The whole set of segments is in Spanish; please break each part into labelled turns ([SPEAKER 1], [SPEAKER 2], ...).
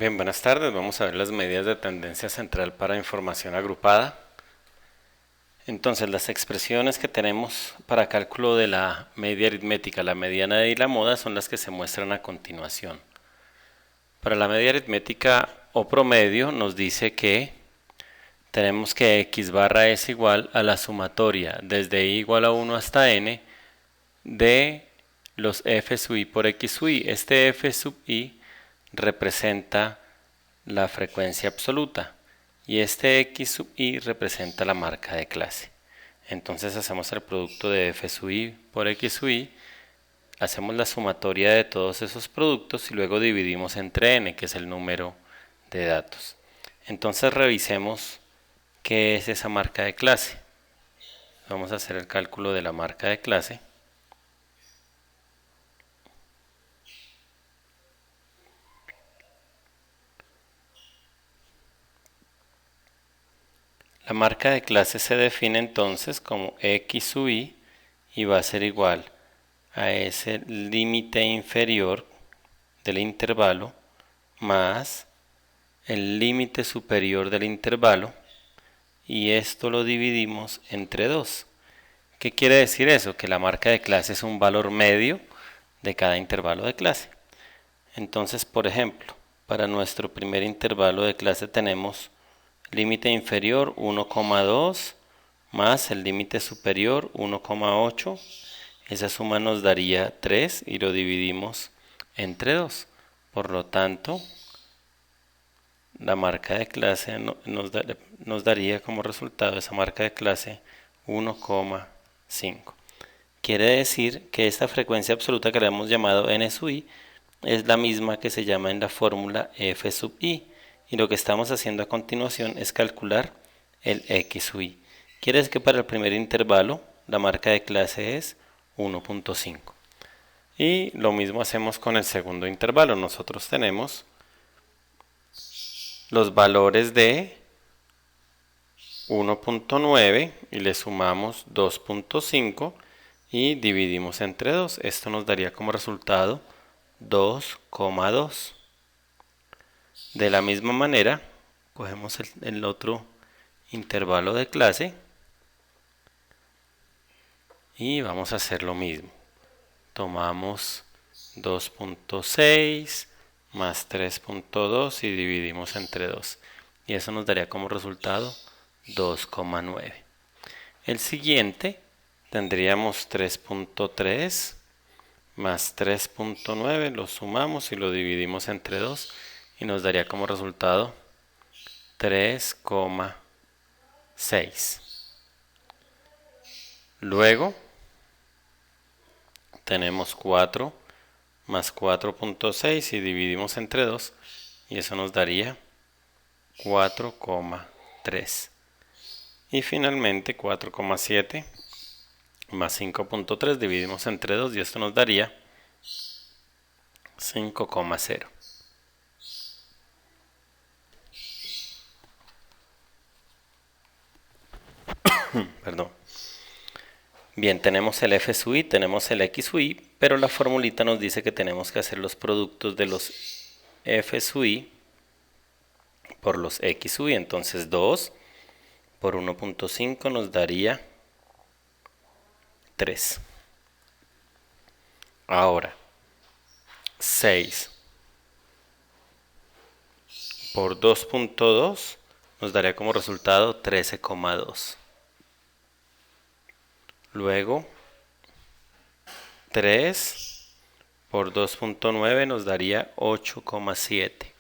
[SPEAKER 1] Bien, buenas tardes. Vamos a ver las medidas de tendencia central para información agrupada. Entonces, las expresiones que tenemos para cálculo de la media aritmética, la mediana y la moda son las que se muestran a continuación. Para la media aritmética o promedio nos dice que tenemos que x barra es igual a la sumatoria desde i igual a 1 hasta n de los f sub i por x sub i. Este f sub i representa la frecuencia absoluta y este x sub i representa la marca de clase. Entonces hacemos el producto de f sub i por x sub i, hacemos la sumatoria de todos esos productos y luego dividimos entre n, que es el número de datos. Entonces revisemos qué es esa marca de clase. Vamos a hacer el cálculo de la marca de clase. La marca de clase se define entonces como x sub i y va a ser igual a ese límite inferior del intervalo más el límite superior del intervalo, y esto lo dividimos entre 2. ¿Qué quiere decir eso? Que la marca de clase es un valor medio de cada intervalo de clase. Entonces, por ejemplo, para nuestro primer intervalo de clase tenemos límite inferior 1,2 más el límite superior 1,8. Esa suma nos daría 3 y lo dividimos entre 2. Por lo tanto, la marca de clase nos daría como resultado esa marca de clase 1,5. Quiere decir que esta frecuencia absoluta que le hemos llamado n sub i es la misma que se llama en la fórmula f sub i, y lo que estamos haciendo a continuación es calcular el x sub i. Quiere decir que para el primer intervalo la marca de clase es 1,5. Y lo mismo hacemos con el segundo intervalo. Nosotros tenemos los valores de 1,9 y le sumamos 2,5 y dividimos entre 2. Esto nos daría como resultado 2,2. De la misma manera, cogemos el otro intervalo de clase y vamos a hacer lo mismo. Tomamos 2,6 más 3,2 y dividimos entre 2. Y eso nos daría como resultado 2,9. El siguiente tendríamos 3,3 más 3,9, lo sumamos y lo dividimos entre 2 y nos daría como resultado 3,6. Luego tenemos 4 más 4,6 y dividimos entre 2 y eso nos daría 4,3. Y finalmente 4,7 más 5,3 dividimos entre 2 y esto nos daría 5,0. Perdón. Bien, tenemos el f sub i, tenemos el x sub i, pero la formulita nos dice que tenemos que hacer los productos de los f sub i por los x sub i. Entonces 2 por 1,5 nos daría 3. Ahora, 6 por 2,2 nos daría como resultado 13,2. Luego, 3 por 2,9 nos daría 8,7.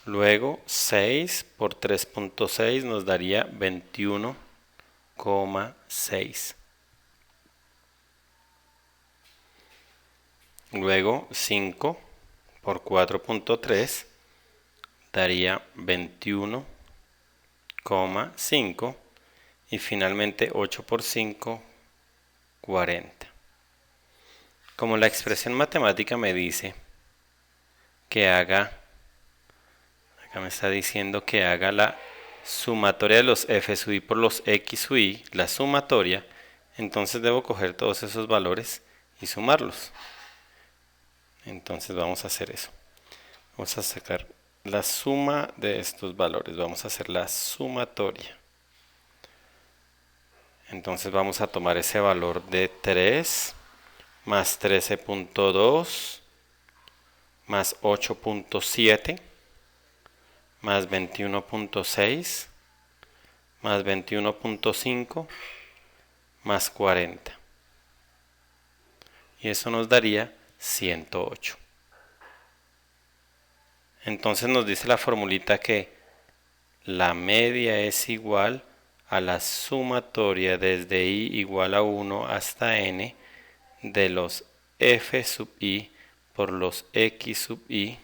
[SPEAKER 1] Luego, 6 por 3,6 nos daría 21,6. Luego, 5 por 4,3 daría 21,5. Y finalmente 8 por 5, 40. Como la expresión matemática me dice que haga, acá me está diciendo que haga la sumatoria de los f sub i por los x sub i, la sumatoria, entonces debo coger todos esos valores y sumarlos. Entonces vamos a hacer eso. Vamos a sacar la suma de estos valores. Vamos a hacer la sumatoria. Entonces vamos a tomar ese valor de 3 más 13.2 más 8.7 más 21.6 más 21.5 más 40. Y eso nos daría 108. Entonces nos dice la formulita que la media es igual a la sumatoria desde i igual a 1 hasta n de los f sub i por los x sub i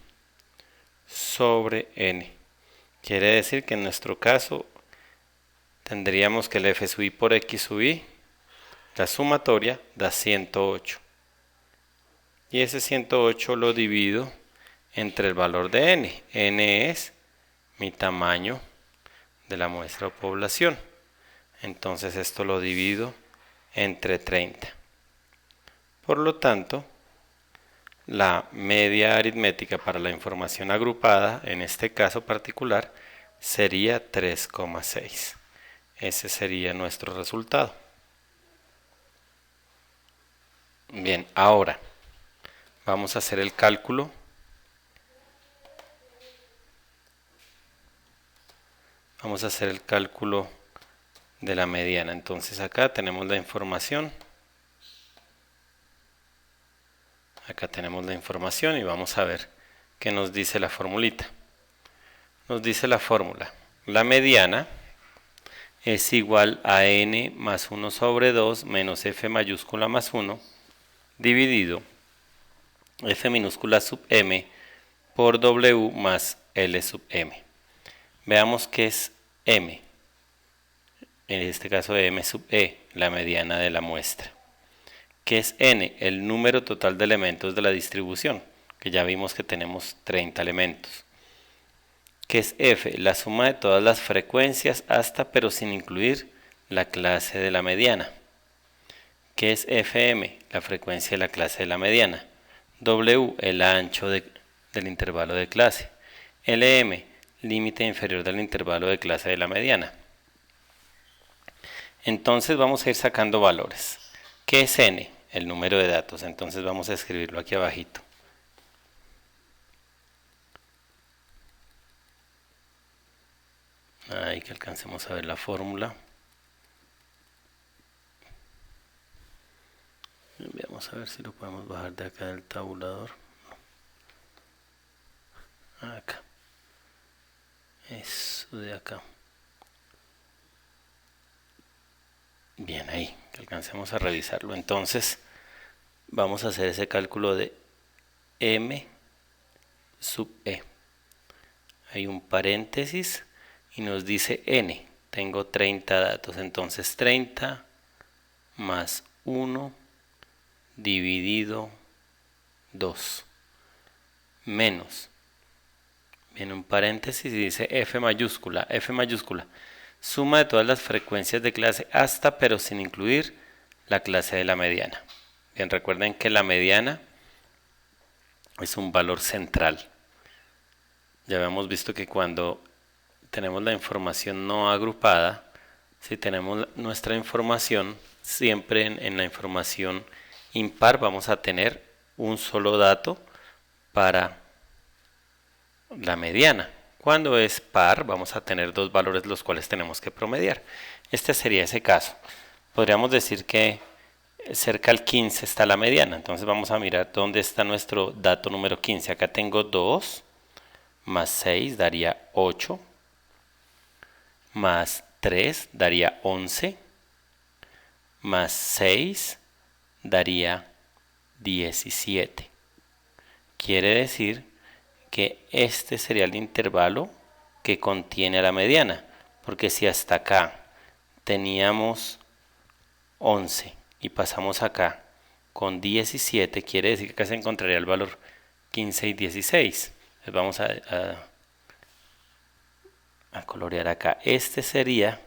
[SPEAKER 1] sobre n. Quiere decir que en nuestro caso tendríamos que el f sub i por x sub i, la sumatoria da 108. Y ese 108 lo divido entre el valor de n. N es mi tamaño de la muestra o población. Entonces esto lo divido entre 30. Por lo tanto, la media aritmética para la información agrupada, en este caso particular, sería 3,6. Ese sería nuestro resultado. Bien, ahora vamos a hacer el cálculo. Vamos a hacer el cálculo de la mediana. Entonces acá tenemos la información. Acá tenemos la información y vamos a ver qué nos dice la formulita. Nos dice la fórmula. La mediana es igual a n más 1 sobre 2 menos f mayúscula más 1 dividido f minúscula sub m por w más l sub m. Veamos qué es m. En este caso m sub e, la mediana de la muestra. ¿Qué es n? El número total de elementos de la distribución, que ya vimos que tenemos 30 elementos. ¿Qué es f? La suma de todas las frecuencias hasta pero sin incluir la clase de la mediana. ¿Qué es fm? La frecuencia de la clase de la mediana. W, el ancho del intervalo de clase. Lm, límite inferior del intervalo de clase de la mediana. Entonces vamos a ir sacando valores. ¿Qué es n? El número de datos. Entonces vamos a escribirlo aquí abajito. Ahí que alcancemos a ver la fórmula. Vamos a ver si lo podemos bajar de acá del tabulador. Acá. Eso de acá. Bien, ahí, que alcancemos a revisarlo. Entonces, vamos a hacer ese cálculo de m sub e. Hay un paréntesis y nos dice n. Tengo 30 datos, entonces 30 más 1 dividido 2 menos. Viene un paréntesis y dice f mayúscula. F mayúscula. Suma de todas las frecuencias de clase hasta pero sin incluir la clase de la mediana. Bien, recuerden que la mediana es un valor central. Ya habíamos visto que cuando tenemos la información no agrupada, si tenemos nuestra información, siempre en la información impar vamos a tener un solo dato para la mediana. Cuando es par, vamos a tener dos valores los cuales tenemos que promediar. Este sería ese caso. Podríamos decir que cerca al 15 está la mediana. Entonces vamos a mirar dónde está nuestro dato número 15. Acá tengo 2 más 6 daría 8. Más 3 daría 11. Más 6 daría 17. Quiere decir que este sería el intervalo que contiene a la mediana, porque si hasta acá teníamos 11 y pasamos acá con 17, quiere decir que acá se encontraría el valor 15 y 16. Entonces vamos a colorear acá. Este sería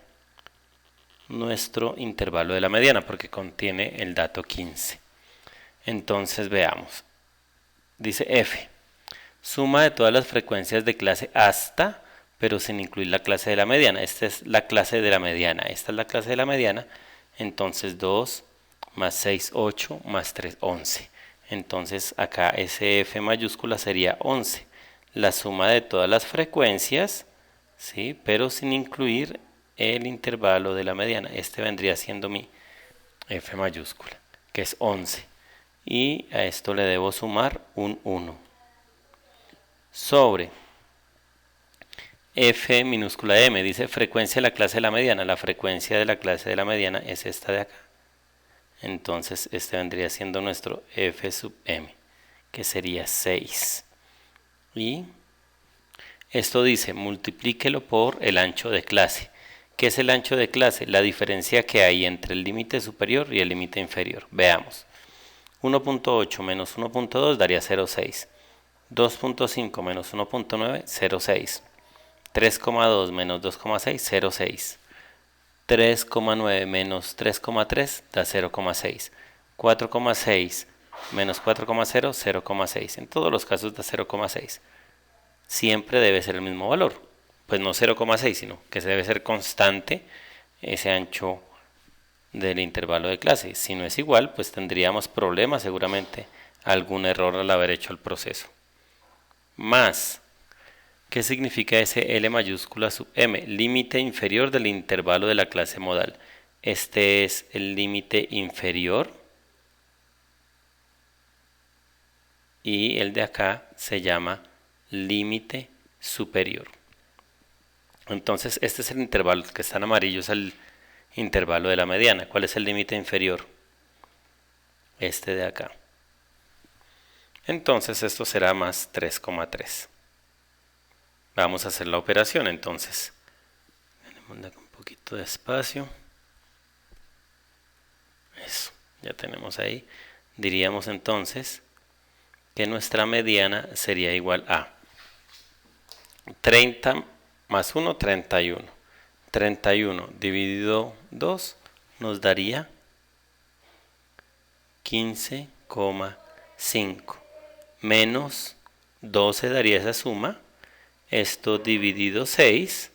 [SPEAKER 1] nuestro intervalo de la mediana, porque contiene el dato 15. Entonces veamos. dice f, suma de todas las frecuencias de clase hasta, pero sin incluir la clase de la mediana. Esta es la clase de la mediana, esta es la clase de la mediana. Entonces 2 más 6, 8, más 3, 11. Entonces acá ese f mayúscula sería 11. La suma de todas las frecuencias, ¿sí? Pero sin incluir el intervalo de la mediana. Este vendría siendo mi f mayúscula, que es 11. Y a esto le debo sumar un 1. Sobre f minúscula m, dice frecuencia de la clase de la mediana. La frecuencia de la clase de la mediana es esta de acá. Entonces este vendría siendo nuestro f sub m, que sería 6. Y esto dice multiplíquelo por el ancho de clase. ¿Qué es el ancho de clase? La diferencia que hay entre el límite superior y el límite inferior. Veamos. 1.8 menos 1.2 daría 0.6. 2.5 menos 1.9, 0.6. 3,2 menos 2,6, 0,6. 3,9 menos 3,3 da 0,6. 4,6 menos 4,0, 0,6. En todos los casos da 0,6. Siempre debe ser el mismo valor. Pues no 0,6, sino que se debe ser constante ese ancho del intervalo de clase. Si no es igual, pues tendríamos problemas, seguramente algún error al haber hecho el proceso. Más, ¿qué significa ese L mayúscula sub M? Límite inferior del intervalo de la clase modal. Este es el límite inferior. Y el de acá se llama límite superior. Entonces este es el intervalo, el que está en amarillo es el intervalo de la mediana. ¿Cuál es el límite inferior? Este de acá. Entonces esto será más 3,3. Vamos a hacer la operación entonces. Tenemos un poquito de espacio. Eso, ya tenemos ahí. Diríamos entonces que nuestra mediana sería igual a 30 más 1, 31. 31 dividido 2 nos daría 15,5. Menos 12 daría esa suma. Esto dividido 6.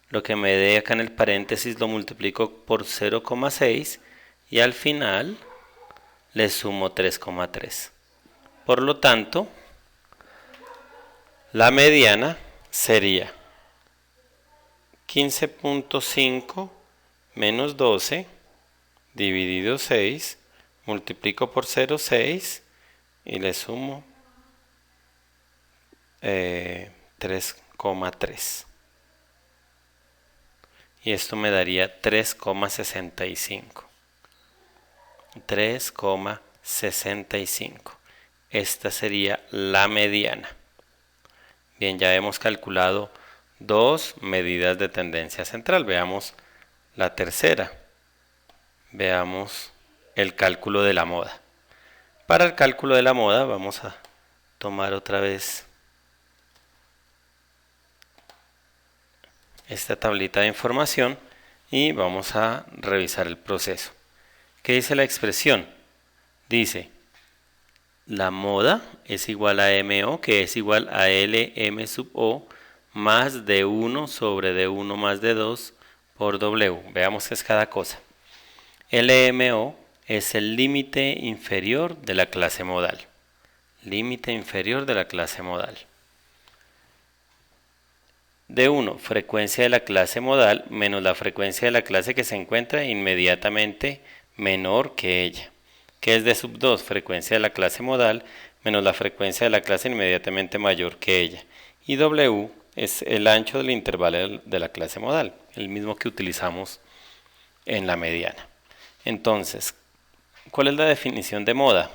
[SPEAKER 1] Lo que me dé acá en el paréntesis lo multiplico por 0,6 y al final le sumo 3,3. Por lo tanto, la mediana sería 15,5 menos 12 dividido 6, multiplico por 0,6 y le sumo 3,3. Y esto me daría 3,65. 3,65. Esta sería la mediana. Bien, ya hemos calculado dos medidas de tendencia central. Veamos la tercera. Veamos el cálculo de la moda. Para el cálculo de la moda vamos a tomar otra vez esta tablita de información y vamos a revisar el proceso. ¿Qué dice la expresión? Dice, la moda es igual a MO, que es igual a LM sub O, más D1 sobre D1 más D2 por W. Veamos qué es cada cosa. LMO es el límite inferior de la clase modal. Límite inferior de la clase modal. D1, frecuencia de la clase modal menos la frecuencia de la clase que se encuentra inmediatamente menor que ella. ¿Qué es D sub 2? Frecuencia de la clase modal menos la frecuencia de la clase inmediatamente mayor que ella. Y W es el ancho del intervalo de la clase modal, el mismo que utilizamos en la mediana. Entonces, ¿cuál es la definición de moda?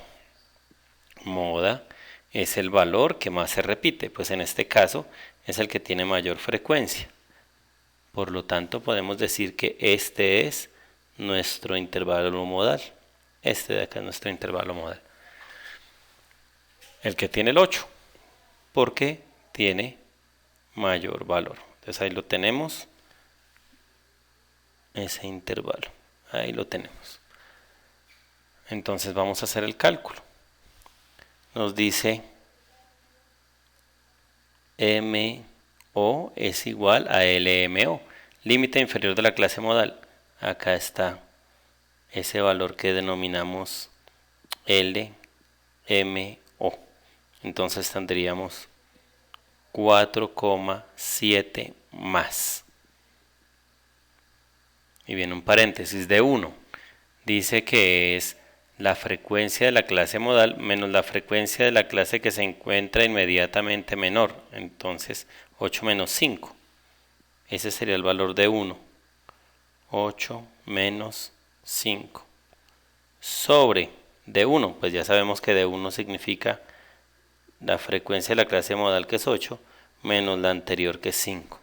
[SPEAKER 1] Moda es el valor que más se repite, pues en este caso es el que tiene mayor frecuencia. Por lo tanto, podemos decir que este es nuestro intervalo modal. Este de acá es nuestro intervalo modal. El que tiene el 8, porque tiene mayor valor. Entonces ahí lo tenemos, ese intervalo. Ahí lo tenemos. Entonces vamos a hacer el cálculo. nos dice MO es igual a LMO, límite inferior de la clase modal. Acá está ese valor que denominamos LMO. Entonces tendríamos 4,7 más. Y viene un paréntesis de 1. Dice que es la frecuencia de la clase modal menos la frecuencia de la clase que se encuentra inmediatamente menor. Entonces 8 menos 5. Ese sería el valor de 1. 8 menos 5. Sobre de 1, pues ya sabemos que de 1 significa la frecuencia de la clase modal, que es 8, menos la anterior, que es 5.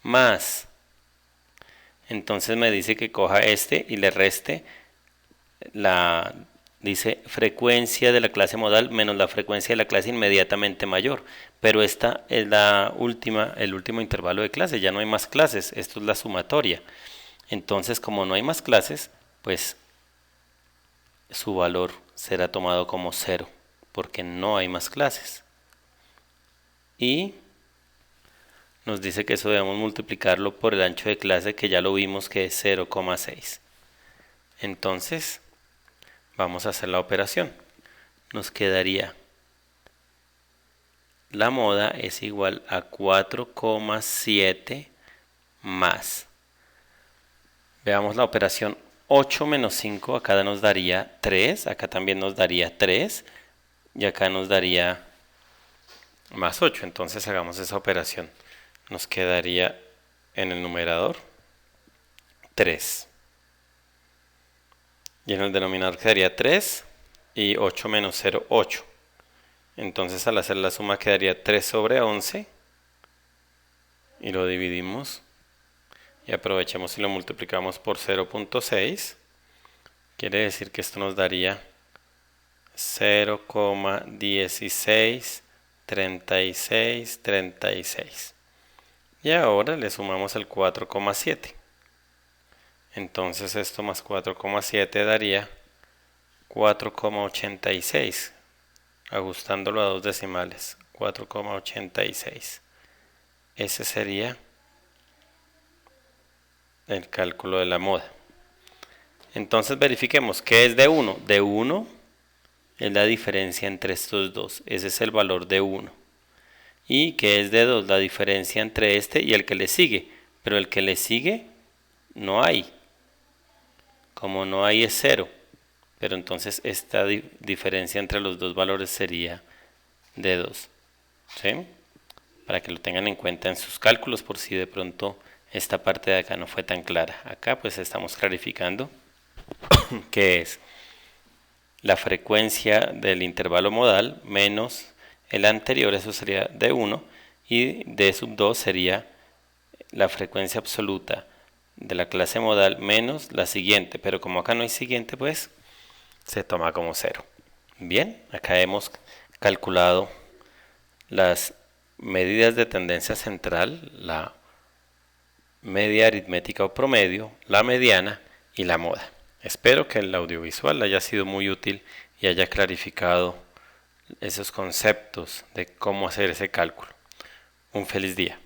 [SPEAKER 1] Más. Entonces me dice que coja este y le reste dice frecuencia de la clase modal menos la frecuencia de la clase inmediatamente mayor. Pero esta es el último intervalo de clase, ya no hay más clases, esto es la sumatoria. Entonces, como no hay más clases, pues su valor será tomado como 0, porque no hay más clases. Y nos dice que eso debemos multiplicarlo por el ancho de clase, que ya lo vimos que es 0,6. Entonces, vamos a hacer la operación. Nos quedaría la moda es igual a 4,7 más. Veamos la operación. 8 menos 5, acá nos daría 3, acá también nos daría 3 y acá nos daría más 8. Entonces hagamos esa operación. Nos quedaría en el numerador 3. Y en el denominador quedaría 3 y 8 menos 0, 8. Entonces al hacer la suma quedaría 3 sobre 11. Y lo dividimos. Y aprovechemos y lo multiplicamos por 0,6. Quiere decir que esto nos daría 0,163636. Y ahora le sumamos el 4,7. Entonces esto más 4,7 daría 4,86. Ajustándolo a 2 decimales. 4,86. Ese sería el cálculo de la moda. Entonces verifiquemos qué es de 1. De 1 es la diferencia entre estos dos. Ese es el valor de 1. Y que es de 2, la diferencia entre este y el que le sigue. Pero el que le sigue no hay. Como no hay es 0. Pero entonces esta diferencia entre los dos valores sería de 2. ¿Sí? Para que lo tengan en cuenta en sus cálculos, por si de pronto esta parte de acá no fue tan clara. Acá pues estamos clarificando que es la frecuencia del intervalo modal menos el anterior, eso sería de 1, y d sub 2 sería la frecuencia absoluta de la clase modal menos la siguiente, pero como acá no hay siguiente, pues se toma como 0. Bien, acá hemos calculado las medidas de tendencia central, la media aritmética o promedio, la mediana y la moda. Espero que el audiovisual haya sido muy útil y haya clarificado esos conceptos de cómo hacer ese cálculo. Un feliz día.